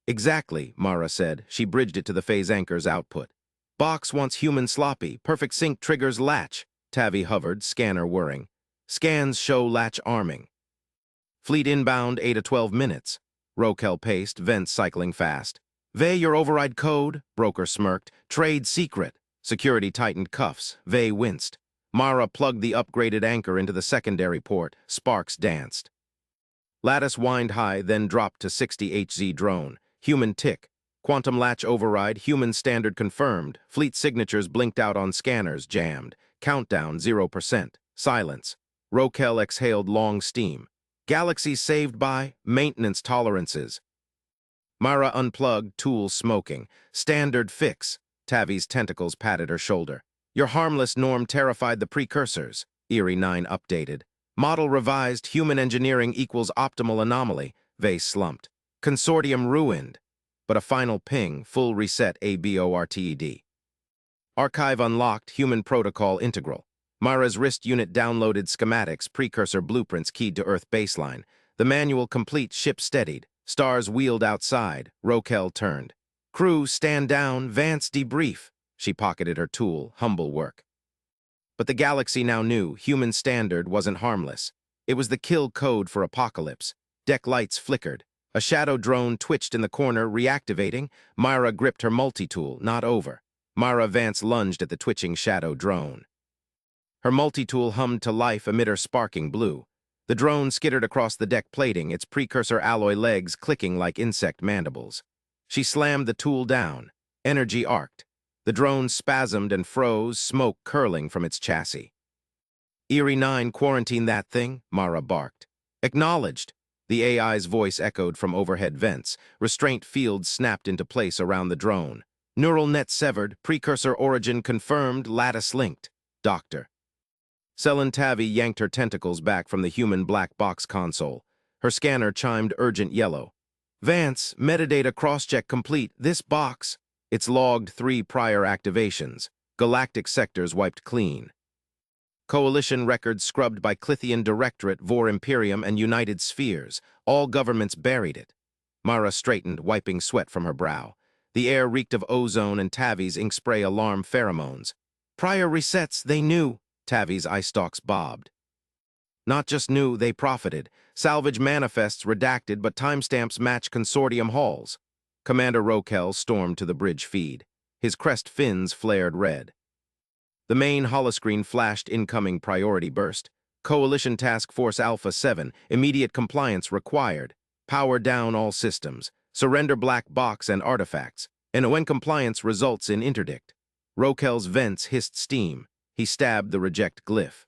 Exactly, Mara said. She bridged it to the phase anchor's output. Box wants human sloppy. Perfect sync triggers latch. Tavi hovered, scanner whirring. Scans show latch arming. Fleet inbound 8 to 12 minutes. Rokel paced, vents cycling fast. Vey, your override code? Broker smirked. Trade secret. Security tightened cuffs. Vey winced. Mara plugged the upgraded anchor into the secondary port. Sparks danced. Lattice whined high, then dropped to 60 HZ drone. Human tick. Quantum latch override, human standard confirmed. Fleet signatures blinked out on scanners, jammed. Countdown 0%. Silence. Rokel exhaled long steam. Galaxies saved by maintenance tolerances. Mara unplugged, tool smoking. Standard fix. Tavi's tentacles patted her shoulder. Your harmless norm terrified the precursors. Erie 9 updated. Model revised, human engineering equals optimal anomaly. Vey slumped. Consortium ruined. But a final ping, full reset ABORTED. Archive unlocked, human protocol integral. Mara's wrist unit downloaded schematics, precursor blueprints keyed to Earth baseline. The manual complete, ship steadied. Stars wheeled outside. Rokel turned. Crew, stand down, Vance debrief. She pocketed her tool, humble work. But the galaxy now knew human standard wasn't harmless. It was the kill code for apocalypse. Deck lights flickered. A shadow drone twitched in the corner, reactivating. Mara gripped her multi-tool, not over. Mara Vance lunged at the twitching shadow drone. Her multi-tool hummed to life, emitter sparking blue. The drone skittered across the deck plating, its precursor alloy legs clicking like insect mandibles. She slammed the tool down. Energy arced. The drone spasmed and froze, smoke curling from its chassis. Eerie 9, quarantine that thing, Mara barked. Acknowledged. The AI's voice echoed from overhead vents. Restraint fields snapped into place around the drone. Neural net severed, precursor origin confirmed, lattice linked. Doctor. Selin Tavi yanked her tentacles back from the human black box console. Her scanner chimed urgent yellow. Vance, metadata crosscheck complete. This box. It's logged 3 prior activations. Galactic sectors wiped clean. Coalition records scrubbed by Clithian Directorate, Vor Imperium, and United Spheres. All governments buried it. Mara straightened, wiping sweat from her brow. The air reeked of ozone and Tavi's ink spray alarm pheromones. Prior resets, they knew. Tavi's eye stalks bobbed. Not just knew, they profited. Salvage manifests redacted, but timestamps match consortium halls. Commander Rokel stormed to the bridge feed. His crest fins flared red. The main holoscreen flashed incoming priority burst. Coalition Task Force Alpha 7, immediate compliance required. Power down all systems. Surrender black box and artifacts. And when compliance results in interdict. Rokel's vents hissed steam. He stabbed the reject glyph.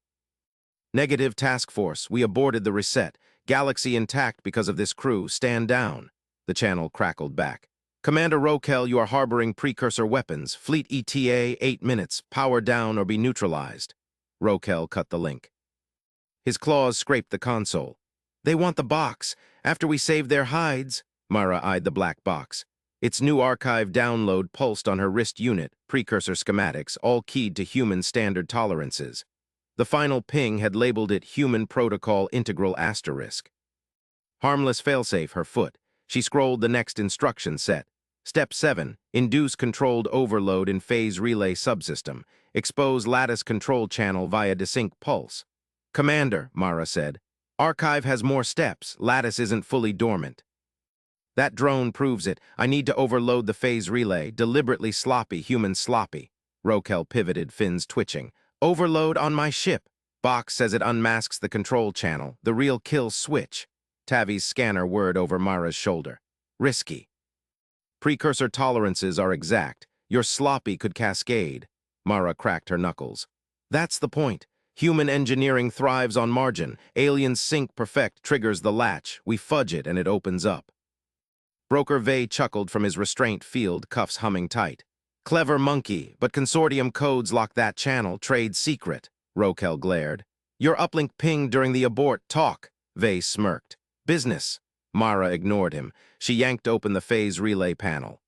Negative task force, we aborted the reset. Galaxy intact because of this crew, stand down. The channel crackled back. Commander Rokel, you are harboring precursor weapons. Fleet ETA, 8 minutes. Power down or be neutralized. Rokel cut the link. His claws scraped the console. They want the box. After we save their hides. Mara eyed the black box. Its new archive download pulsed on her wrist unit, precursor schematics, all keyed to human standard tolerances. The final ping had labeled it Human Protocol Integral Asterisk. Harmless failsafe, her foot. She scrolled the next instruction set. Step 7, induce controlled overload in phase relay subsystem. Expose lattice control channel via desync pulse. Commander, Mara said. Archive has more steps. Lattice isn't fully dormant. That drone proves it. I need to overload the phase relay. Deliberately sloppy, human sloppy. Rokel pivoted, fins twitching. Overload on my ship. Box says it unmasks the control channel. The real kill switch. Tavi's scanner whirred over Mara's shoulder. Risky. Precursor tolerances are exact. Your sloppy could cascade. Mara cracked her knuckles. That's the point. Human engineering thrives on margin. Alien sync perfect triggers the latch. We fudge it and it opens up. Broker Vey chuckled from his restraint field, cuffs humming tight. Clever monkey, but consortium codes lock that channel, trade secret. Rokel glared. Your uplink pinged during the abort. Talk. Vey smirked. Business. Mara ignored him. She yanked open the phase relay panel.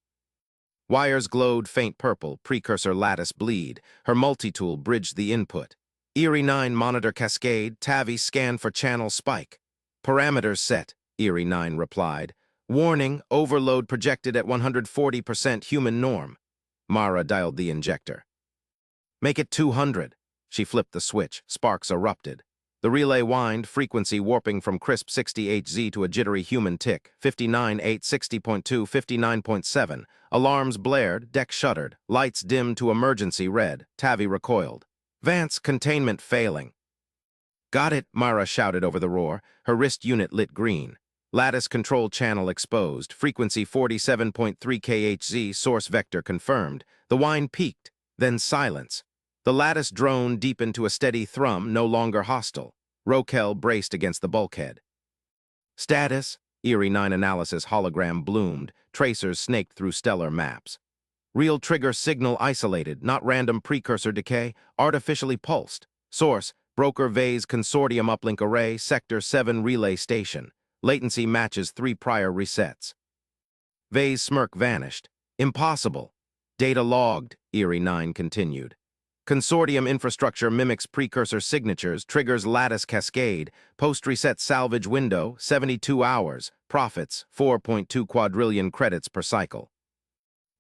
Wires glowed faint purple, precursor lattice bleed. Her multi-tool bridged the input. Eerie 9 monitor cascade, Tavi scan for channel spike. Parameters set, Eerie 9 replied. Warning, overload projected at 140% human norm. Mara dialed the injector. Make it 200. She flipped the switch. Sparks erupted. The relay whined, frequency warping from crisp 60Hz to a jittery human tick, 59.8, 60.2, 59.7. Alarms blared, deck shuddered, lights dimmed to emergency red. Tavi recoiled. Vance, containment failing. Got it, Mara shouted over the roar. Her wrist unit lit green. Lattice control channel exposed, frequency 47.3 kHz, source vector confirmed. The whine peaked, then silence. The lattice drone deepened to a steady thrum, no longer hostile. Rokel braced against the bulkhead. Status, Eerie 9 analysis hologram bloomed, tracers snaked through stellar maps. Real trigger signal isolated, not random precursor decay, artificially pulsed. Source, Broker Vey's consortium uplink array, sector 7 relay station. Latency matches 3 prior resets. Vey's smirk vanished. Impossible. Data logged, Eerie 9 continued. Consortium infrastructure mimics precursor signatures, triggers lattice cascade, post-reset salvage window, 72 hours, profits, 4.2 quadrillion credits per cycle.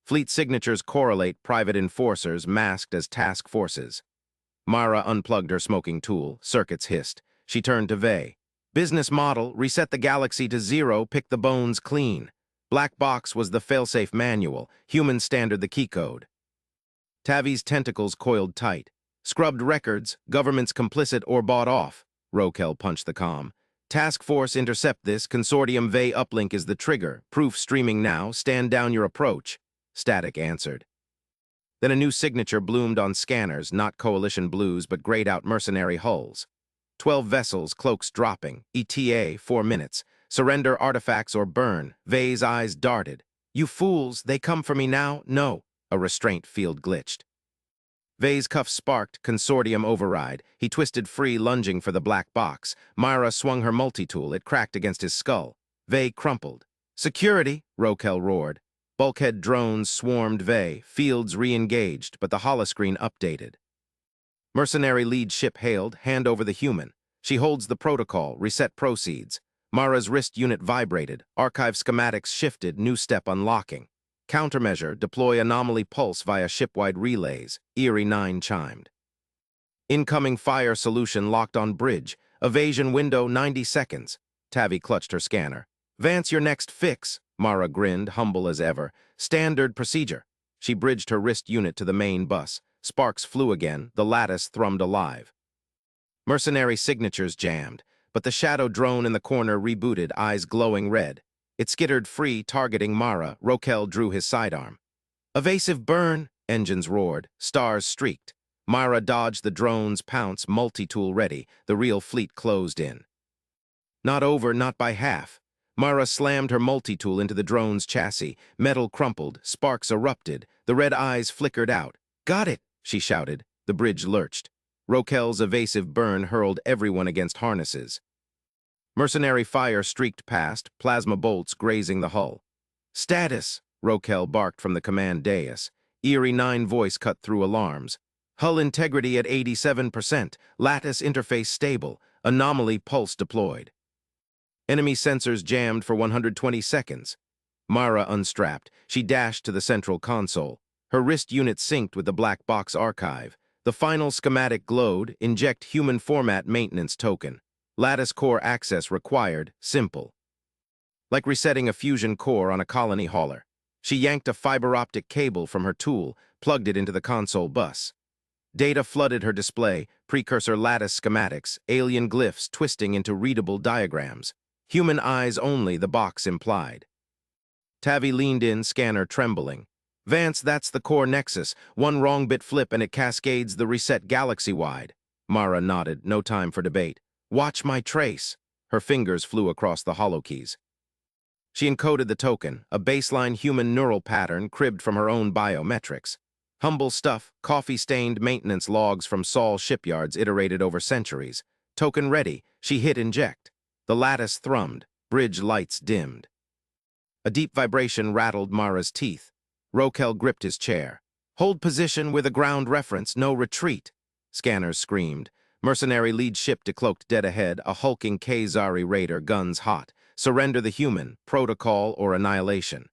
Fleet signatures correlate private enforcers masked as task forces. Mara unplugged her smoking tool, circuits hissed. She turned to Vey. Business model, reset the galaxy to 0, pick the bones clean. Black box was the failsafe manual, human standard the key code. Tavi's tentacles coiled tight. Scrubbed records, governments complicit or bought off. Rokel punched the comm. Task force intercept this, consortium Vey uplink is the trigger. Proof streaming now, stand down your approach. Static answered. Then a new signature bloomed on scanners, not coalition blues but grayed-out mercenary hulls. 12 vessels, cloaks dropping, ETA 4 minutes. Surrender artifacts or burn. Vay's eyes darted. You fools, they come for me now? No. A restraint field glitched. Vay's cuffs sparked, consortium override. He twisted free, lunging for the black box. Myra swung her multi-tool. It cracked against his skull. Vay crumpled. Security, Rokel roared. Bulkhead drones swarmed Vay. Fields re-engaged, but the holoscreen updated. Mercenary lead ship hailed, hand over the human. She holds the protocol, reset proceeds. Mara's wrist unit vibrated. Archive schematics shifted, new step unlocking. Countermeasure, deploy anomaly pulse via shipwide relays. Eerie 9 chimed. Incoming fire solution locked on bridge. Evasion window 90 seconds. Tavi clutched her scanner. Vance your next fix. Mara grinned, humble as ever. Standard procedure. She bridged her wrist unit to the main bus. Sparks flew again. The lattice thrummed alive. Mercenary signatures jammed, but the shadow drone in the corner rebooted, eyes glowing red. It skittered free, targeting Mara. Rokel drew his sidearm. Evasive burn, engines roared. Stars streaked. Mara dodged the drone's pounce, multi-tool ready. The real fleet closed in. Not over, not by half. Mara slammed her multi-tool into the drone's chassis. Metal crumpled, sparks erupted. The red eyes flickered out. Got it, she shouted. The bridge lurched. Rokel's evasive burn hurled everyone against harnesses. Mercenary fire streaked past, plasma bolts grazing the hull. Status, Rokel barked from the command dais. Eerie 9 voice cut through alarms. Hull integrity at 87%, lattice interface stable, anomaly pulse deployed. Enemy sensors jammed for 120 seconds. Mara unstrapped. She dashed to the central console. Her wrist unit synced with the black box archive. The final schematic glowed, inject human format maintenance token. Lattice core access required, simple. Like resetting a fusion core on a colony hauler. She yanked a fiber optic cable from her tool, plugged it into the console bus. Data flooded her display, precursor lattice schematics, alien glyphs twisting into readable diagrams. Human eyes only, the box implied. Tavi leaned in, scanner trembling. Vance, that's the core nexus. One wrong bit flip and it cascades the reset galaxy-wide. Mara nodded, no time for debate. Watch my trace. Her fingers flew across the holokeys. She encoded the token, a baseline human neural pattern cribbed from her own biometrics. Humble stuff, coffee-stained maintenance logs from Saul shipyards iterated over centuries. Token ready, she hit inject. The lattice thrummed, bridge lights dimmed. A deep vibration rattled Mara's teeth. Rokel gripped his chair. Hold position with a ground reference, no retreat. Scanners screamed. Mercenary lead ship decloaked dead ahead, a hulking K-Zari raider, guns hot. Surrender the human, protocol or annihilation.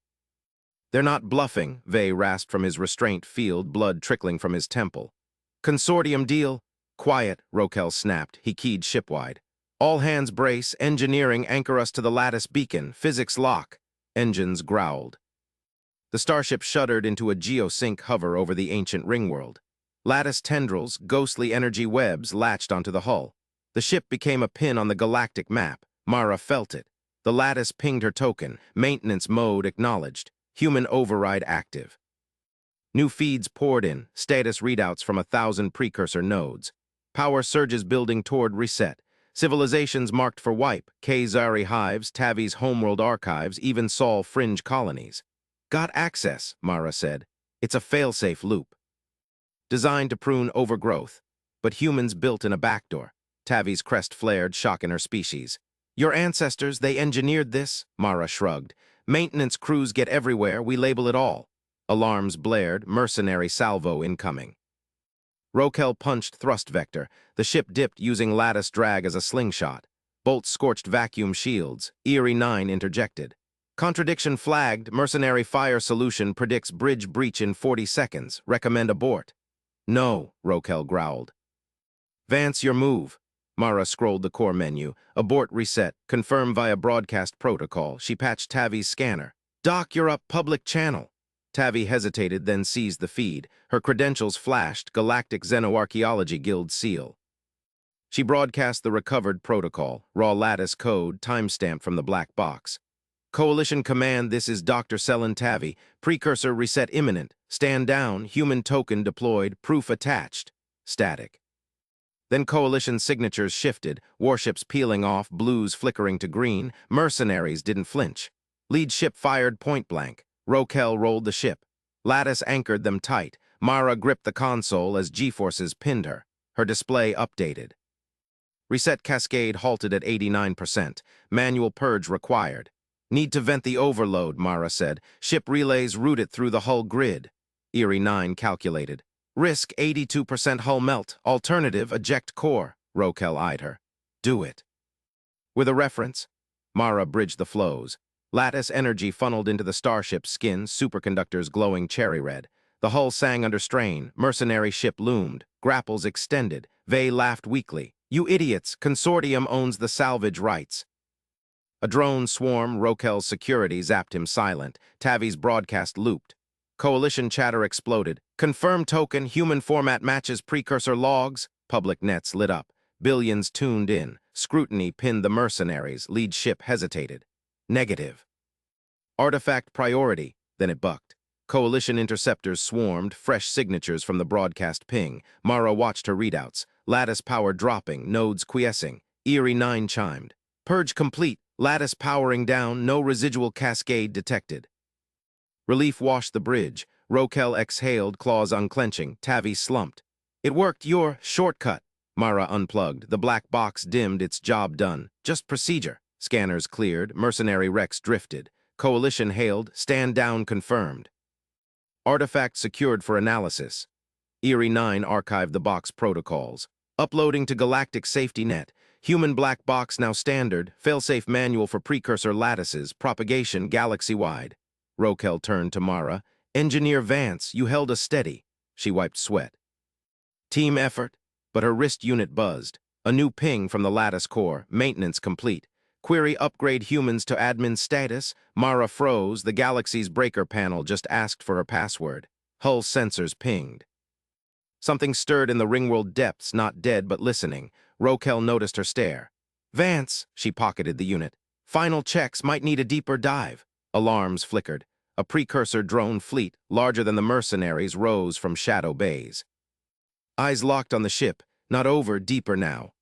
They're not bluffing, Vay rasped from his restraint field, blood trickling from his temple. Consortium deal? Quiet, Rokel snapped. He keyed shipwide. All hands brace, engineering anchor us to the lattice beacon, physics lock. Engines growled. The starship shuddered into a geosync hover over the ancient ringworld. Lattice tendrils, ghostly energy webs latched onto the hull. The ship became a pin on the galactic map. Mara felt it. The lattice pinged her token. Maintenance mode acknowledged. Human override active. New feeds poured in, status readouts from 1,000 precursor nodes. Power surges building toward reset. Civilizations marked for wipe. K-Zari hives, Tavi's homeworld archives, even Saul fringe colonies. Got access, Mara said. It's a fail-safe loop. Designed to prune overgrowth, but humans built in a backdoor. Tavi's crest flared, shocking her species. Your ancestors, they engineered this? Mara shrugged. Maintenance crews get everywhere, we label it all. Alarms blared, mercenary salvo incoming. Rokel punched thrust vector. The ship dipped using lattice drag as a slingshot. Bolts scorched vacuum shields. Eerie 9 interjected. Contradiction flagged, mercenary fire solution predicts bridge breach in 40 seconds. Recommend abort. No, Rokel growled. Vance your move. Mara scrolled the core menu. Abort reset. Confirm via broadcast protocol. She patched Tavi's scanner. Doc, you're up public channel. Tavi hesitated, then seized the feed. Her credentials flashed, Galactic Xenoarchaeology Guild seal. She broadcast the recovered protocol, raw lattice code, timestamped from the black box. Coalition command, this is Dr. Selen Tavi. Precursor reset imminent. Stand down, human token deployed, proof attached. Static. Then Coalition signatures shifted, warships peeling off, blues flickering to green, mercenaries didn't flinch. Lead ship fired point blank. Rokel rolled the ship. Lattice anchored them tight. Mara gripped the console as G-forces pinned her. Her display updated. Reset cascade halted at 89%. Manual purge required. Need to vent the overload, Mara said. Ship relays route it through the hull grid. Erie 9 calculated. Risk 82% hull melt. Alternative, eject core. Rokel eyed her. Do it. With a reference, Mara bridged the flows. Lattice energy funneled into the starship's skin, superconductors glowing cherry red. The hull sang under strain. Mercenary ship loomed. Grapples extended. Vey laughed weakly. You idiots, Consortium owns the salvage rights. A drone swarm, Rokel's security, zapped him silent. Tavi's broadcast looped. Coalition chatter exploded. Confirm token, human format matches precursor logs. Public nets lit up. Billions tuned in. Scrutiny pinned the mercenaries. Lead ship hesitated. Negative. Artifact priority. Then it bucked. Coalition interceptors swarmed, fresh signatures from the broadcast ping. Mara watched her readouts. Lattice power dropping, nodes quiescing. Erie 9 chimed. Purge complete. Lattice powering down, no residual cascade detected. Relief washed the bridge. Rokel exhaled, claws unclenching. Tavi slumped. It worked, your shortcut. Mara unplugged. The black box dimmed, its job done. Just procedure. Scanners cleared. Mercenary wrecks drifted. Coalition hailed. Stand down confirmed. Artifact secured for analysis. Erie 9 archived the box protocols. Uploading to Galactic Safety Net. Human black box now standard. Failsafe manual for precursor lattices. Propagation galaxy-wide. Rokel turned to Mara. Engineer Vance, you held us steady. She wiped sweat. Team effort, but her wrist unit buzzed. A new ping from the lattice core. Maintenance complete. Query upgrade humans to admin status. Mara froze. The galaxy's breaker panel just asked for her password. Hull sensors pinged. Something stirred in the ringworld depths, not dead but listening. Rokel noticed her stare. Vance, she pocketed the unit. Final checks might need a deeper dive. Alarms flickered. A precursor drone fleet, larger than the mercenaries, rose from shadow bays. Eyes locked on the ship, not over, deeper now.